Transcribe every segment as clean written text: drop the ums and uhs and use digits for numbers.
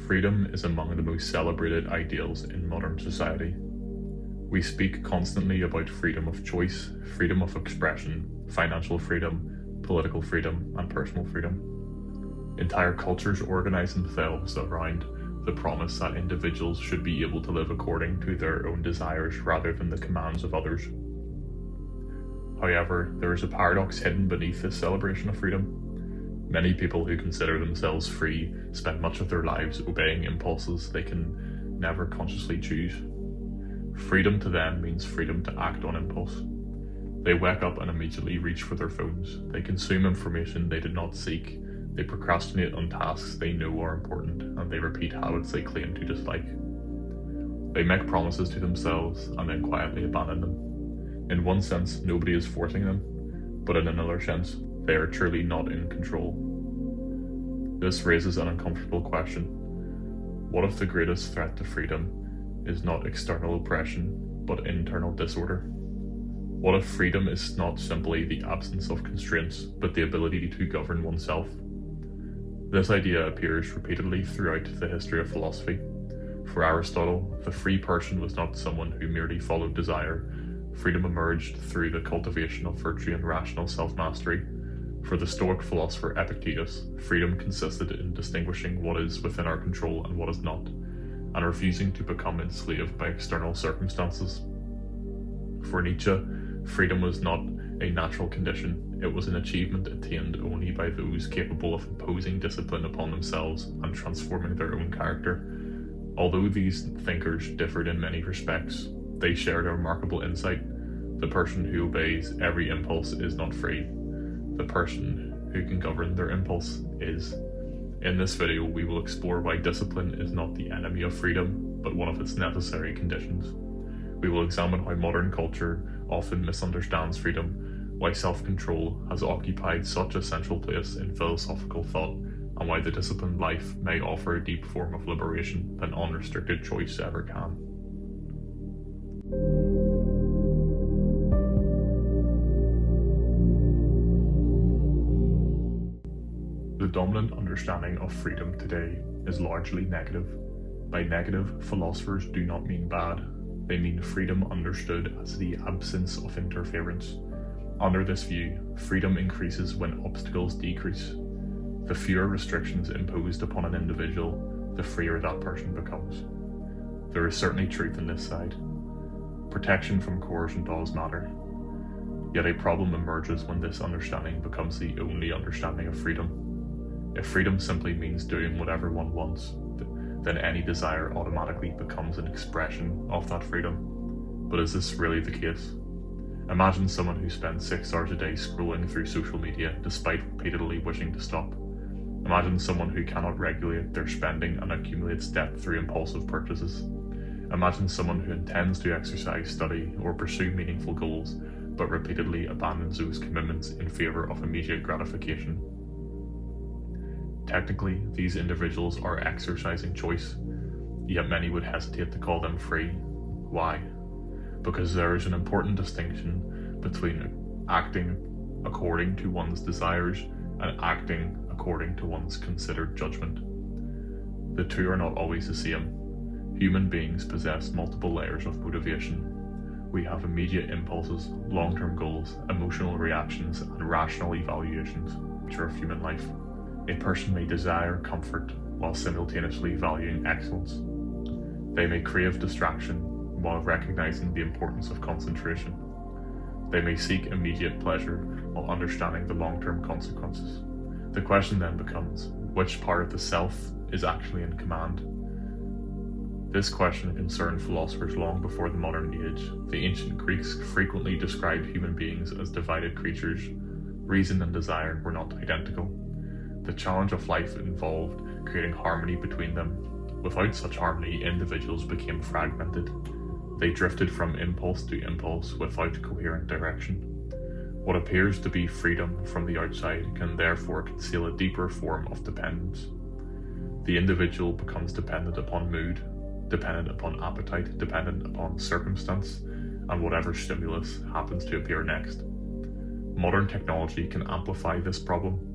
Freedom is among the most celebrated ideals in modern society. We speak constantly about freedom of choice, freedom of expression, financial freedom, political freedom, and personal freedom. Entire cultures organize themselves around the promise that individuals should be able to live according to their own desires rather than the commands of others. However, there is a paradox hidden beneath this celebration of freedom. Many people who consider themselves free spend much of their lives obeying impulses they can never consciously choose. Freedom to them means freedom to act on impulse. They wake up and immediately reach for their phones. They consume information they did not seek. They procrastinate on tasks they know are important, and they repeat habits they claim to dislike. They make promises to themselves and then quietly abandon them. In one sense, nobody is forcing them, but in another sense, they are truly not in control. This raises an uncomfortable question. What if the greatest threat to freedom is not external oppression, but internal disorder? What if freedom is not simply the absence of constraints, but the ability to govern oneself? This idea appears repeatedly throughout the history of philosophy. For Aristotle, the free person was not someone who merely followed desire. Freedom emerged through the cultivation of virtue and rational self-mastery. For the Stoic philosopher Epictetus, freedom consisted in distinguishing what is within our control and what is not, and refusing to become enslaved by external circumstances. For Nietzsche, freedom was not a natural condition, it was an achievement attained only by those capable of imposing discipline upon themselves and transforming their own character. Although these thinkers differed in many respects, they shared a remarkable insight. The person who obeys every impulse is not free. The person who can govern their impulse is. In this video, we will explore why discipline is not the enemy of freedom, but one of its necessary conditions. We will examine how modern culture often misunderstands freedom, why self-control has occupied such a central place in philosophical thought, and why the disciplined life may offer a deep form of liberation than unrestricted choice ever can. The dominant understanding of freedom today is largely negative. By negative, philosophers do not mean bad. They mean freedom understood as the absence of interference. Under this view, freedom increases when obstacles decrease. The fewer restrictions imposed upon an individual, the freer that person becomes. There is certainly truth in this side. Protection from coercion does matter. Yet a problem emerges when this understanding becomes the only understanding of freedom. If freedom simply means doing whatever one wants, then any desire automatically becomes an expression of that freedom. But is this really the case? Imagine someone who spends 6 hours a day scrolling through social media despite repeatedly wishing to stop. Imagine someone who cannot regulate their spending and accumulates debt through impulsive purchases. Imagine someone who intends to exercise, study, or pursue meaningful goals, but repeatedly abandons those commitments in favor of immediate gratification. Technically, these individuals are exercising choice, yet many would hesitate to call them free. Why? Because there is an important distinction between acting according to one's desires and acting according to one's considered judgment. The two are not always the same. Human beings possess multiple layers of motivation. We have immediate impulses, long-term goals, emotional reactions, and rational evaluations, which are of human life. A person may desire comfort while simultaneously valuing excellence. They may crave distraction while recognizing the importance of concentration. They may seek immediate pleasure while understanding the long-term consequences. The question then becomes, which part of the self is actually in command? This question concerned philosophers long before the modern age. The ancient Greeks frequently described human beings as divided creatures. Reason and desire were not identical. The challenge of life involved creating harmony between them. Without such harmony, individuals became fragmented. They drifted from impulse to impulse without coherent direction. What appears to be freedom from the outside can therefore conceal a deeper form of dependence. The individual becomes dependent upon mood, dependent upon appetite, dependent upon circumstance, and whatever stimulus happens to appear next. Modern technology can amplify this problem.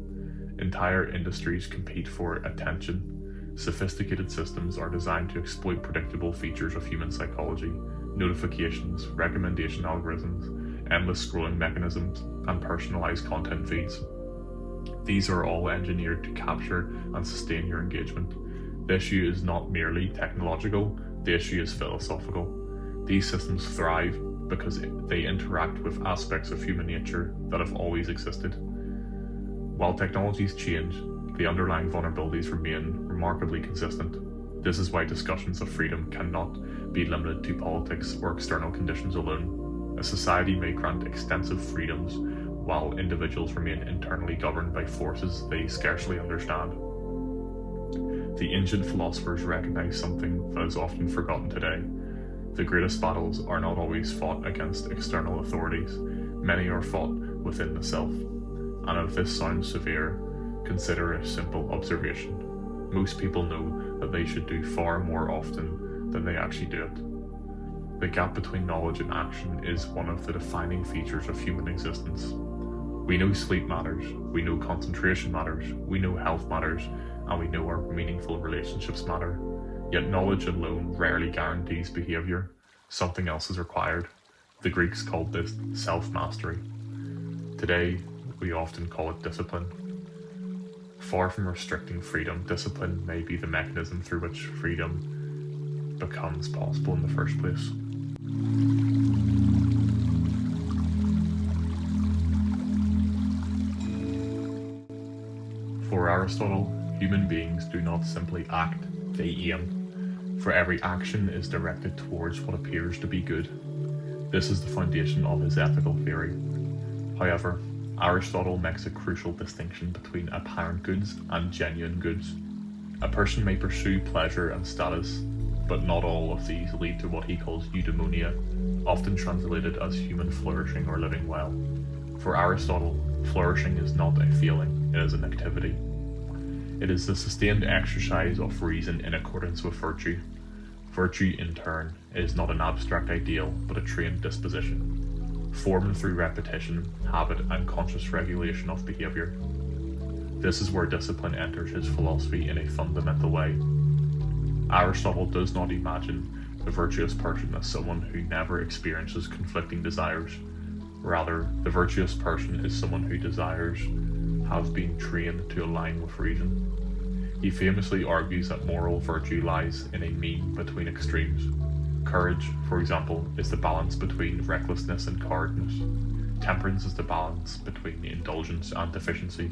Entire industries compete for attention. Sophisticated systems are designed to exploit predictable features of human psychology, notifications, recommendation algorithms, endless scrolling mechanisms, and personalized content feeds. These are all engineered to capture and sustain your engagement. The issue is not merely technological, the issue is philosophical. These systems thrive because they interact with aspects of human nature that have always existed. While technologies change, the underlying vulnerabilities remain remarkably consistent. This is why discussions of freedom cannot be limited to politics or external conditions alone. A society may grant extensive freedoms while individuals remain internally governed by forces they scarcely understand. The ancient philosophers recognized something that is often forgotten today. The greatest battles are not always fought against external authorities. Many are fought within the self. And if this sounds severe, consider a simple observation. Most people know that they should do far more often than they actually do it. The gap between knowledge and action is one of the defining features of human existence. We know sleep matters, we know concentration matters, we know health matters, and we know our meaningful relationships matter. Yet knowledge alone rarely guarantees behavior. Something else is required. The Greeks called this self-mastery. Today, we often call it discipline. Far from restricting freedom, discipline may be the mechanism through which freedom becomes possible in the first place. For Aristotle, human beings do not simply act, they aim. For every action is directed towards what appears to be good. This is the foundation of his ethical theory. However, Aristotle makes a crucial distinction between apparent goods and genuine goods. A person may pursue pleasure and status, but not all of these lead to what he calls eudaimonia, often translated as human flourishing or living well. For Aristotle, flourishing is not a feeling, it is an activity. It is the sustained exercise of reason in accordance with virtue. Virtue, in turn, is not an abstract ideal, but a trained disposition, formed through repetition, habit, and conscious regulation of behavior. This is where discipline enters his philosophy in a fundamental way. Aristotle does not imagine the virtuous person as someone who never experiences conflicting desires. Rather, the virtuous person is someone whose desires have been trained to align with reason. He famously argues that moral virtue lies in a mean between extremes. Courage, for example, is the balance between recklessness and cowardness. Temperance is the balance between indulgence and deficiency.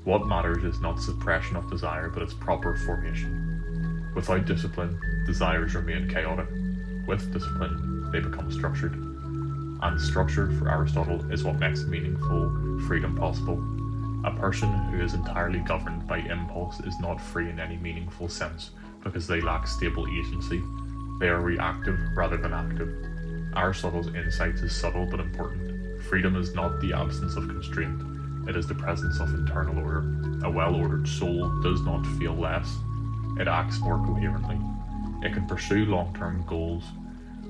What matters is not suppression of desire, but its proper formation. Without discipline, desires remain chaotic. With discipline, they become structured. And structure, for Aristotle, is what makes meaningful freedom possible. A person who is entirely governed by impulse is not free in any meaningful sense because they lack stable agency. They are reactive rather than active. Aristotle's insight is subtle but important. Freedom is not the absence of constraint, it is the presence of internal order. A well-ordered soul does not feel less, it acts more coherently. It can pursue long-term goals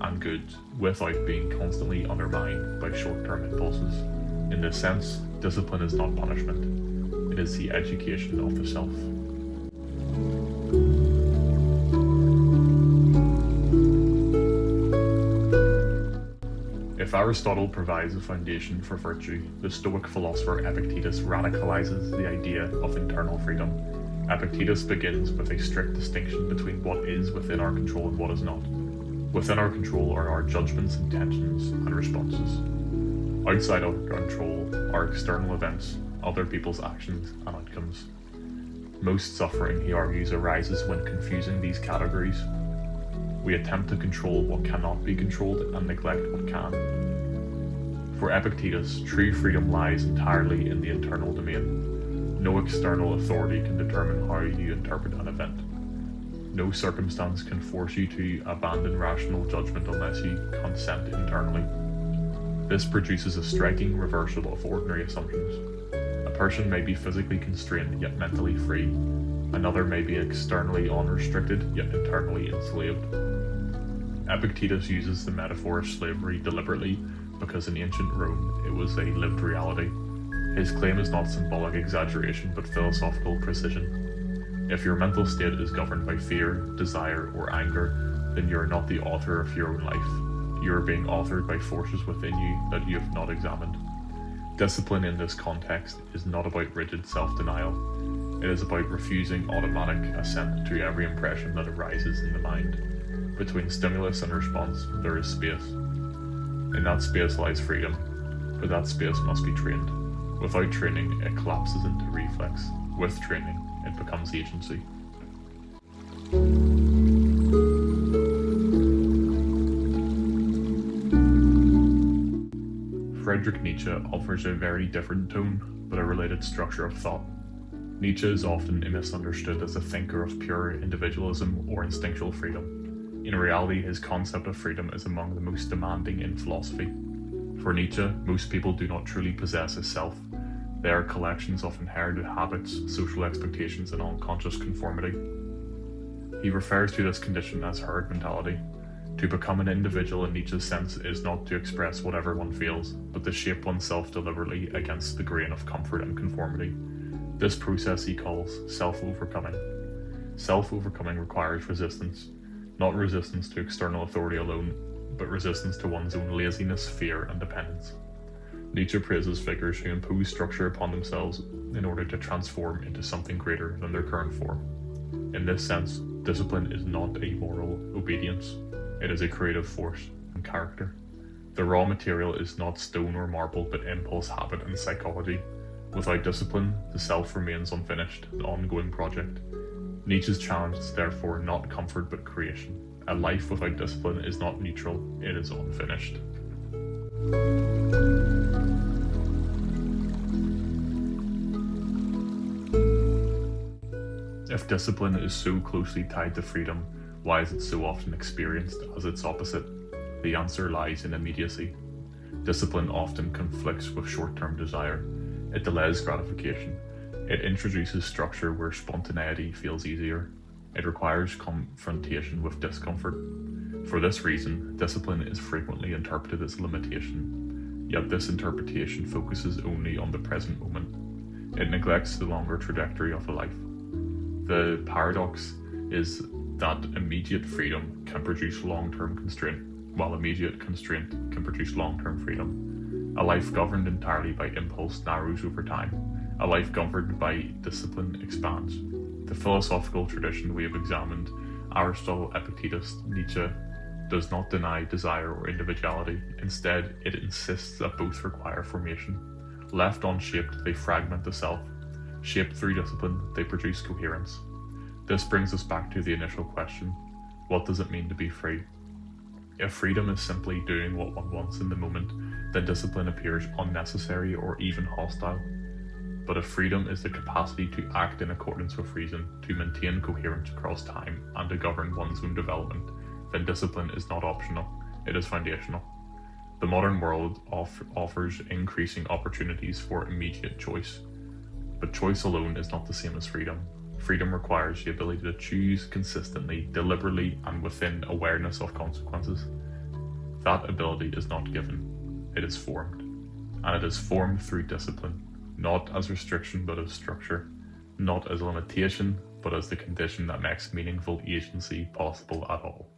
and goods without being constantly undermined by short-term impulses. In this sense, discipline is not punishment, it is the education of the self. If Aristotle provides a foundation for virtue, the Stoic philosopher Epictetus radicalizes the idea of internal freedom. Epictetus begins with a strict distinction between what is within our control and what is not. Within our control are our judgments, intentions, and responses. Outside of our control are external events, other people's actions and outcomes. Most suffering, he argues, arises when confusing these categories. We attempt to control what cannot be controlled and neglect what can. For Epictetus, true freedom lies entirely in the internal domain. No external authority can determine how you interpret an event. No circumstance can force you to abandon rational judgment unless you consent internally. This produces a striking reversal of ordinary assumptions. A person may be physically constrained yet mentally free. Another may be externally unrestricted yet internally enslaved. Epictetus uses the metaphor of slavery deliberately because in ancient Rome it was a lived reality. His claim is not symbolic exaggeration but philosophical precision. If your mental state is governed by fear, desire, or anger, then you are not the author of your own life. You are being authored by forces within you that you have not examined. Discipline in this context is not about rigid self-denial. It is about refusing automatic assent to every impression that arises in the mind. Between stimulus and response, there is space. In that space lies freedom, but that space must be trained. Without training, it collapses into reflex. With training, it becomes agency. Friedrich Nietzsche offers a very different tone, but a related structure of thought. Nietzsche is often misunderstood as a thinker of pure individualism or instinctual freedom. In reality, his concept of freedom is among the most demanding in philosophy. For Nietzsche, most people do not truly possess a self. They are collections of inherited habits, social expectations, and unconscious conformity. He refers to this condition as herd mentality. To become an individual in Nietzsche's sense is not to express whatever one feels, but to shape oneself deliberately against the grain of comfort and conformity. This process he calls self-overcoming. Self-overcoming requires resistance, not resistance to external authority alone, but resistance to one's own laziness, fear, and dependence. Nietzsche praises figures who impose structure upon themselves in order to transform into something greater than their current form. In this sense, discipline is not a moral obedience. It is a creative force and character. The raw material is not stone or marble, but impulse, habit, and psychology. Without discipline, the self remains unfinished, an ongoing project. Nietzsche's challenge is therefore not comfort but creation. A life without discipline is not neutral, it is unfinished. If discipline is so closely tied to freedom, why is it so often experienced as its opposite? The answer lies in immediacy. Discipline often conflicts with short-term desire. It delays gratification. It introduces structure where spontaneity feels easier. It requires confrontation with discomfort. For this reason, discipline is frequently interpreted as limitation. Yet this interpretation focuses only on the present moment. It neglects the longer trajectory of a life. The paradox is that immediate freedom can produce long-term constraint, while immediate constraint can produce long-term freedom. A life governed entirely by impulse narrows over time. A life governed by discipline expands. The philosophical tradition we have examined, Aristotle, Epictetus, Nietzsche, does not deny desire or individuality. Instead, it insists that both require formation. Left unshaped, they fragment the self. Shaped through discipline, they produce coherence. This brings us back to the initial question: what does it mean to be free? If freedom is simply doing what one wants in the moment, then discipline appears unnecessary or even hostile. But if freedom is the capacity to act in accordance with reason, to maintain coherence across time, and to govern one's own development, then discipline is not optional, it is foundational. The modern world offers increasing opportunities for immediate choice. But choice alone is not the same as freedom. Freedom requires the ability to choose consistently, deliberately, and within awareness of consequences. That ability is not given, it is formed. And it is formed through discipline, not as restriction but as structure, not as limitation but as the condition that makes meaningful agency possible at all.